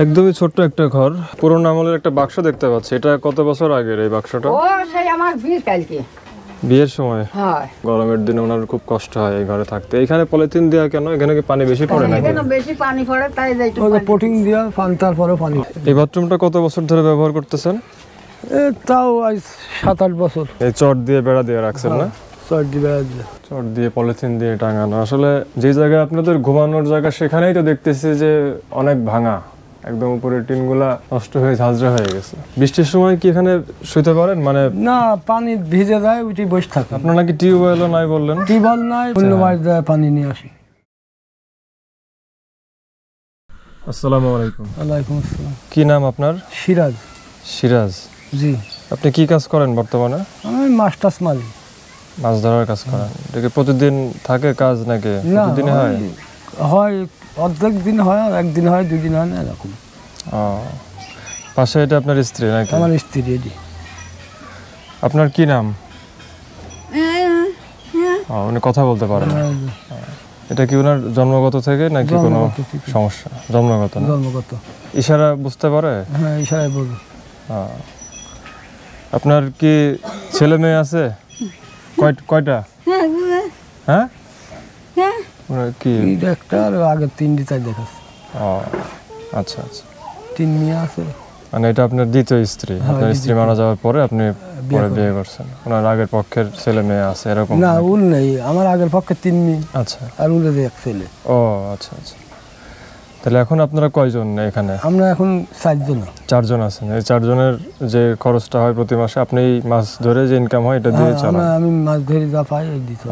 একদমই ছোট্ট একটা ঘর, পুরনো আমলের একটা বাক্স দেখতে পাচ্ছি। এটা কত বছর আগের এই বাক্সটা? ও সেই আমার বিয়ের কালকে। বিয়ের সময়? হ্যাঁ। গরমের দিনে ওনার খুব কষ্ট হয় এই ঘরে থাকতে। এখানে পলিথিন দেয়া কেন? এখানে কি পানি বেশি পড়ে নাকি? এখানে বেশি পানি পড়ে তাই যাইতো। ওই পোটিং দেয়া পানি, তারপরে পানি। এই বাথরুমটা কত বছর ধরে ব্যবহার করতেছেন? তাও আজ 7-8 বছর। এই চট দিয়ে বেড়া দিয়ে রাখছেন না? চট দিয়ে বেড়া দিয়ে, চট দিয়ে পলিথিন দিয়ে টাঙানো। আসলে যে জায়গায় আপনাদের ঘুমানোর জায়গা সেখানেই তো দেখতেছি যে অনেক ভাঙা, একদম উপরে টিনগুলা নষ্ট হয়ে ঝাঁঝরা হয়ে গেছে। বৃষ্টির সময় কি এখানে শুতে পারেন? মানে না, পানি ভিজে যায়, ওইটি বসে থাকে। আপনার নাকি টিউবওয়েলও নাই বললেন? টিউবওয়েল নাই, অন্য বাড়ি যায় পানি নিয়ে আসি। আসসালামু আলাইকুম। ওয়ালাইকুম আসসালাম। কি নাম আপনার? সিরাজ। সিরাজ। জি। আপনি কি কাজ করেন বর্তমানে? আমি মাস্টার্স মালিক। মাছ ধরার কাজ করেন। এটা কি প্রতিদিন থাকে কাজ নাকি প্রতিদিন হয়? হয় অর্ধেক দিন হয়, আর একদিন হয়, 2 দিন হয় না, এরকম। পাশে এটা আপনার স্ত্রী নাকি? আমার স্ত্রী। এটি। আপনার কি নাম? উনি কথা বলতে পারেন? এটা কি ওনার জন্মগত থেকে নাকি কোনো সমস্যা? জন্মগত। জন্মগত। ইশারা বুঝতে পারে? হ্যাঁ, ইশারায় বলবে। আপনার কি ছেলে মেয়ে আছে? কয়টা? হ্যাঁ, কি একটা আর আগে 3টি চাই দেখাচ্ছে। আচ্ছা আচ্ছা। 3 মেয়ে আছে। মানে এটা আপনার দ্বিতীয় স্ত্রী? আপনার স্ত্রী মারা যাওয়ার পরে আপনি পরে বিয়ে করছেন? ওনার আগের পক্ষের ছেলে মেয়ে আছে এরকম? না, উল নেই। আমার আগের পক্ষে 3 মেয়ে। আচ্ছা। আর উলের এক ছেলে। ও আচ্ছা আচ্ছা। তাহলে এখন আপনারা কয়জন এখানে? আমরা এখন 4 জন। 4 জন আছেন। এই 4 জনের যে খরচটা হয় প্রতি মাসে, আপনি মাছ ধরে যে ইনকাম হয় এটা দিয়ে চালান? আমি মাছ ধরে যা পাই এই দিতে।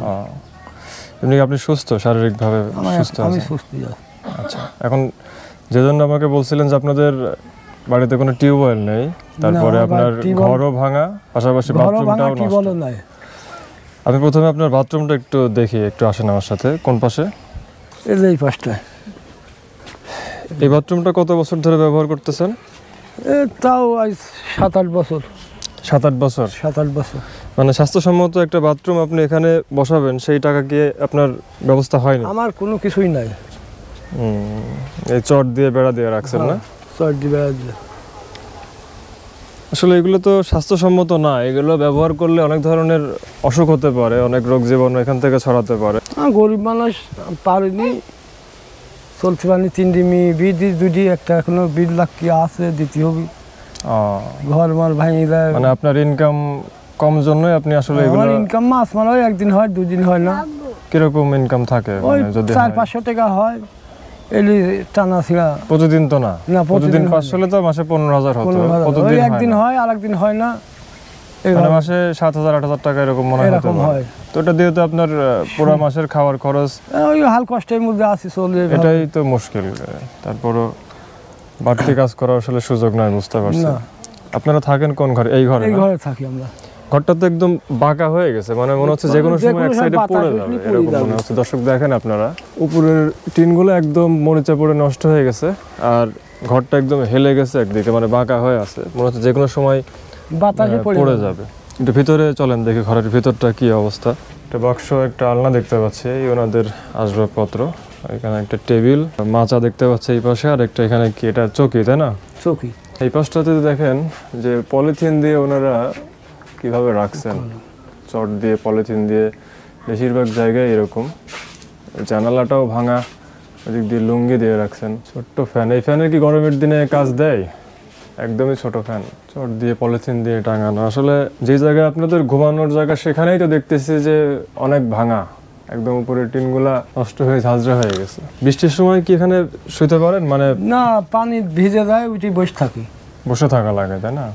এমনি আপনি সুস্থ, শারীরিকভাবে সুস্থ আছেন? আমি সুস্থ আছি। আচ্ছা। এখন যে জন্য আমাকে বলছিলেন যে আপনাদের বাড়িতে কোনো টিউবওয়েল নেই, তারপরে আপনার ঘরও ভাঙা, পাশাপাশি বাথরুমটাও নষ্ট। আমি প্রথমে আপনার বাথরুমটা একটু দেখি, একটু আসেন আমার সাথে। কোন পাশে? এই পাশটা। এই বাথরুমটা কত বছর ধরে ব্যবহার করতেছেন? তাও আজ 7-8 বছর। 7-8 বছর? 7-8 বছর। মানে স্বাস্থ্যসম্মত একটা বাথরুম আপনি এখানে বসাবেন, সেই টাকা কি আপনার ব্যবস্থা হয়নি? আমার কোনো কিছুই নাই। এই চট দিয়ে বেড়া দিয়ে রাখছেন না? চট দিয়ে বেড়া দিয়ে। আসলে এগুলো তো স্বাস্থ্যসম্মত না। এগুলো ব্যবহার করলে অনেক ধরনের অসুখ হতে পারে, অনেক রোগ জীবাণু এখান থেকে ছড়াতে পারে। গরিব মানুষ পারিনি, চলতে পারিনি। 3টি মেয়ে, বিড়ি 2টি, একটা এখনো 20 লাখ কি আছে, দিতে হবে। ঘর মাল ভাঙে যায়। মানে আপনার ইনকাম কম জন্যই আপনি আসলে এগুলো? আমার ইনকাম মাছ মাল হয়, একদিন হয়, 2 দিন হয় না। কিরকম ইনকাম থাকে? যদি 400-500 টাকা হয়, এলি টানা ছিড়া। প্রতিদিন তো না? প্রতিদিন 500 হলে তো মাসে 15,000 হতো। প্রতিদিন একদিন হয়, আর একদিন হয় না। মানে মাসে 7,000-8,000 টাকা এরকম মনে হয়। তো এটা দিয়ে তো আপনার পুরো মাসের খাওয়ার খরচ, ওই হাল কষ্টের মধ্যে আছি, চলে। এটাই তো মুশকিল। তারপরও বাড়তি কাজ করার আসলে সুযোগ নাই, বুঝতে পারছি। আপনারা থাকেন কোন ঘরে? এই ঘরে? এই ঘরে থাকি আমরা। ঘরটা তো একদম বাঁকা হয়ে গেছে, মানে মনে হচ্ছে যে কোনো সময় এক সাইডে পড়ে যাবে এরকম মনে হচ্ছে। দর্শক দেখেন আপনারা, উপরের টিনগুলো একদম মরিচা পড়ে নষ্ট হয়ে গেছে, আর ঘরটা একদম হেলে গেছে একদিকে, মানে বাঁকা হয়ে আছে, মনে হচ্ছে যে কোনো সময় বাতাসে পড়ে যাবে। একটু ভিতরে চলেন দেখি ঘরের ভিতরটা কি অবস্থা। একটা বাক্স, একটা আলনা দেখতে পাচ্ছি, এই ওনাদের আসবাবপত্র। এখানে একটা টেবিল, মাচা দেখতে পাচ্ছি এই পাশে, আর একটা এখানে কি এটা চৌকি, তাই না? চৌকি। এই পাশটাতে দেখেন যে পলিথিন দিয়ে ওনারা কিভাবে রাখছেন, চট দিয়ে পলিথিন দিয়ে। বেশিরভাগ জায়গায় এরকম। জানালাটাও ভাঙা, ওদিক দিয়ে লুঙ্গি দিয়ে রাখছেন। ছোট্ট ফ্যান, এই ফ্যানের কি গরমের দিনে কাজ দেয়? একদমই ছোট ফ্যান, চট দিয়ে পলিথিন দিয়ে টাঙানো। আসলে যে জায়গায় আপনাদের ঘুমানোর জায়গা সেখানেই তো দেখতেছি যে অনেক ভাঙা, একদম উপরে টিনগুলা নষ্ট হয়ে ঝাঁঝরা হয়ে গেছে। বৃষ্টির সময় কি এখানে শুতে পারেন? মানে না, পানি ভিজে যায়, ওইটি বসে থাকি। বসে থাকা লাগে, তাই না?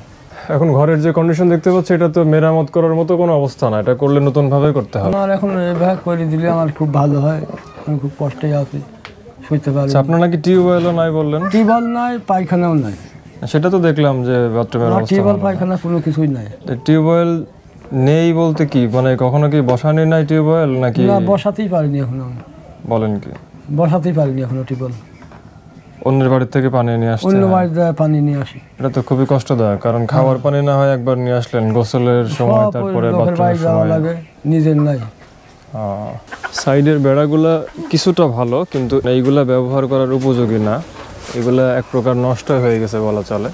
এখন ঘরের যে কন্ডিশন দেখতে পাচ্ছি, এটা তো মেরামত করার মতো কোনো অবস্থা না, এটা করলে নতুন ভাবে করতে হবে। আমার এখন এভাবে করে দিলে আমার খুব ভালো হয়। আমি খুব কষ্টে আছি, শুইতে পারি। আপনার নাকি টিউবওয়েলও নাই বললেন? টিউবওয়েল নাই, পায়খানাও নাই। সেটা তো দেখলাম যে বাথরুমের অবস্থা। টিউবওয়েল পায়খানা কোনো কিছুই নাই। টিউবওয়েল নেই বলতে কি, মানে কখনো কি বসানি নাই টিউবওয়েল নাকি? না, বসাতেই পারিনি এখনো। বলেন কি? বসাতেই পারিনি এখনো টিউবওয়েল। অন্যের বাড়ি থেকে পানি নিয়ে আসছে? অন্য বাড়িতে পানি নিয়ে আসি। এটা তো খুবই কষ্টদায়ক, কারণ খাওয়ার পানি না হয় একবার নিয়ে আসলেন, গোসলের সময়, তারপরে বাথরুমের সময় লাগে, নিজের নাই। সাইডের বেড়াগুলা কিছুটা ভালো, কিন্তু এইগুলা ব্যবহার করার উপযোগী না। এগুলো এক প্রকার নষ্ট হয়ে গেছে বলা চলে।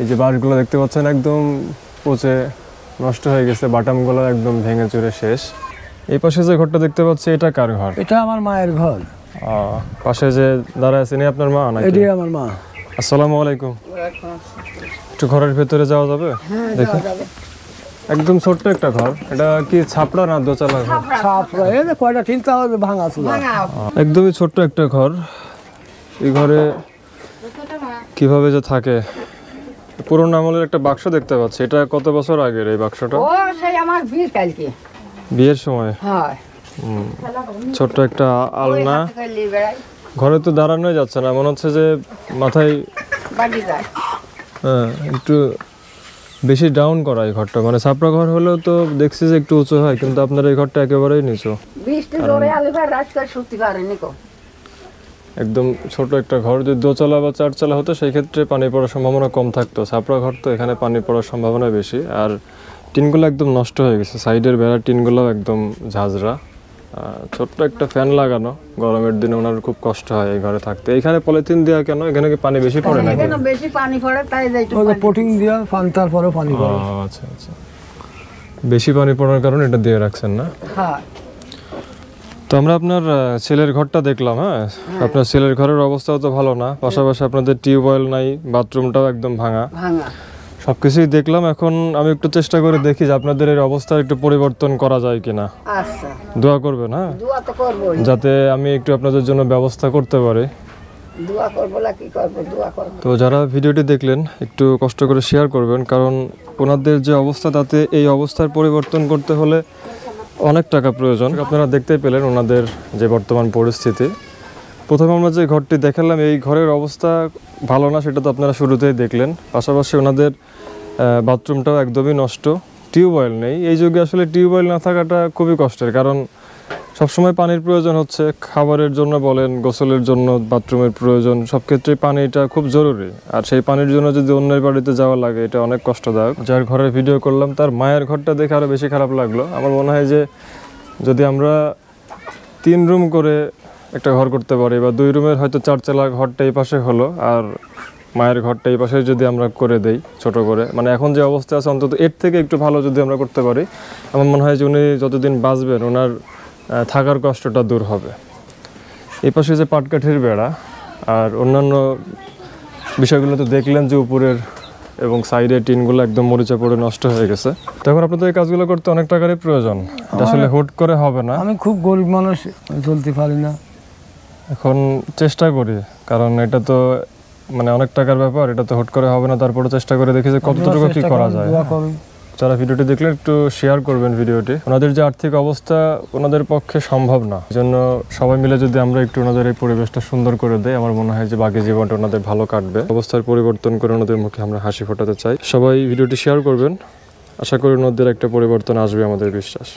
এই যে বাঁশগুলো দেখতে পাচ্ছেন একদম পচে নষ্ট হয়ে গেছে, বাটামগুলো একদম ভেঙে চুরে শেষ। এই পাশে যে ঘরটা দেখতে পাচ্ছি এটা কার ঘর? এটা আমার মায়ের ঘর। পাশে যে দাঁড়ায় আছেন আপনার মা নাকি? এটাই আমার মা। আসসালামু আলাইকুম। একটু ঘরের ভেতরে যাওয়া যাবে? দেখি। একদম ছোট্ট একটা ঘর। এটা কি ছাপড়া না দোতলা ঘর? ছাপড়া। এই যে কয়টা টিন তাও ভাঙা ছিল। একদমই ছোট্ট একটা ঘর। এই ঘরে কিভাবে যে থাকে। পুরনো আমলের একটা বাক্স দেখতে পাচ্ছি। এটা কত বছর আগের এই বাক্সটা? ও সেই আমার বিয়ে কালকে। বিয়ের সময়? হ্যাঁ। ছোট্ট একটা আলনা। ওই হাতে করে নিয়ে বেড়াই। ঘরে তো দাঁড়ানোই যাচ্ছে না, মনে হচ্ছে যে মাথায় বাড়ি যায়। একটু বেশি ডাউন করা এই ঘরটা। মানে ছাপড়া ঘর হলেও তো দেখছি যে একটু উঁচু হয়, কিন্তু আপনার এই ঘরটা একেবারেই নিচু। বৃষ্টি জোরে আলিবার রাস্তা শুতে পারেনি কো। একদম ছোট একটা ঘর। যদি দোতলা বা চারতলা হতো সেই ক্ষেত্রে পানি পড়ার সম্ভাবনা কম থাকতো। ছাপড়া ঘর তো এখানে পানি পড়ার সম্ভাবনা বেশি। আর টিনগুলো একদম নষ্ট হয়ে গেছে, সাইডের বেড়ার টিনগুলো একদম ঝাঁঝরা। ছোট্ট একটা ফ্যান লাগানো, গরমের দিনে ওনার খুব কষ্ট হয় এই ঘরে থাকতে। এখানে পলিথিন দেওয়া কেন? এখানে কি পানি বেশি পড়ে নাকি? এখানে বেশি পানি পড়ে তাই যাইতো। ওই পোটিং দিয়া পান্তার পরে পানি পড়ে। আচ্ছা আচ্ছা, বেশি পানি পড়ার কারণে এটা দিয়ে রাখছেন না? হ্যাঁ। তো আমরা আপনার ছেলের ঘরটা দেখলাম। হ্যাঁ, আপনার ছেলের ঘরের অবস্থাও তো ভালো না, পাশাপাশি আপনাদের টিউবওয়েল নাই, বাথরুমটাও একদম ভাঙা। সবকিছুই দেখলাম। এখন আমি একটু চেষ্টা করে দেখি যে আপনাদের এর অবস্থা একটু পরিবর্তন করা যায় কিনা। আচ্ছা, দোয়া করবেন। হ্যাঁ, দোয়া তো করবই। যাতে আমি একটু আপনাদের জন্য ব্যবস্থা করতে পারি। দোয়া করব না কি করব, দোয়া করব। তো যারা ভিডিওটি দেখলেন একটু কষ্ট করে শেয়ার করবেন, কারণ ওনাদের যে অবস্থা তাতে এই অবস্থার পরিবর্তন করতে হলে অনেক টাকা প্রয়োজন। আপনারা দেখতেই পেলেন ওনাদের যে বর্তমান পরিস্থিতি। প্রথমে আমরা যে ঘরটি দেখালাম এই ঘরের অবস্থা ভালো না, সেটা তো আপনারা শুরুতেই দেখলেন। পাশাপাশি ওনাদের বাথরুমটাও একদমই নষ্ট, টিউবওয়েল নেই। এই যুগে আসলে টিউবওয়েল না থাকাটা খুবই কষ্টের, কারণ সবসময় পানির প্রয়োজন হচ্ছে। খাবারের জন্য বলেন, গোসলের জন্য বাথরুমের প্রয়োজন, সব ক্ষেত্রে পানিটা খুব জরুরি। আর সেই পানির জন্য যদি অন্যের বাড়িতে যাওয়া লাগে এটা অনেক কষ্টদায়ক। যার ঘরের ভিডিও করলাম তার মায়ের ঘরটা দেখে আরও বেশি খারাপ লাগলো। আমার মনে হয় যে যদি আমরা 3 রুম করে একটা ঘর করতে পারি, বা 2 রুমের হয়তো 4 ঘরটা এই পাশে হলো আর মায়ের ঘরটা এই পাশে যদি আমরা করে দেই ছোট করে, মানে এখন যে অবস্থা আছে অন্তত এর থেকে একটু ভালো যদি আমরা করতে পারি, আমার মনে হয় যে উনি যতদিন বাঁচবেন ওনার থাকার কষ্টটা দূর হবে। এই পাশে যে পাটকাঠির বেড়া আর অন্যান্য বিষয়গুলো তো দেখলেন যে উপরের এবং সাইডের টিনগুলো একদম মরিচা পড়ে নষ্ট হয়ে গেছে। তখন আপনাদের এই কাজগুলো করতে অনেক টাকারই প্রয়োজন, এটা আসলে হুট করে হবে না। আমি খুব গরিব মানুষ, চলতে পারি না। এখন চেষ্টা করি, কারণ এটা তো মানে অনেক টাকার ব্যাপার, এটা তো হুট করে হবে না। তারপরে চেষ্টা করে দেখি যে কতটুকু কি করা যায়। যারা ভিডিওটি দেখলেন একটু শেয়ার করবেন ভিডিওটি। ওনাদের যে আর্থিক অবস্থা ওনাদের পক্ষে সম্ভব না, এই জন্য সবাই মিলে যদি আমরা একটু ওনাদের এই পরিবেশটা সুন্দর করে দেই, আমার মনে হয় যে বাকি জীবনটা ওনাদের ভালো কাটবে। অবস্থার পরিবর্তন করে ওনাদের মুখে আমরা হাসি ফোটাতে চাই। সবাই ভিডিওটি শেয়ার করবেন, আশা করি ওনাদের একটা পরিবর্তন আসবে, আমাদের বিশ্বাস।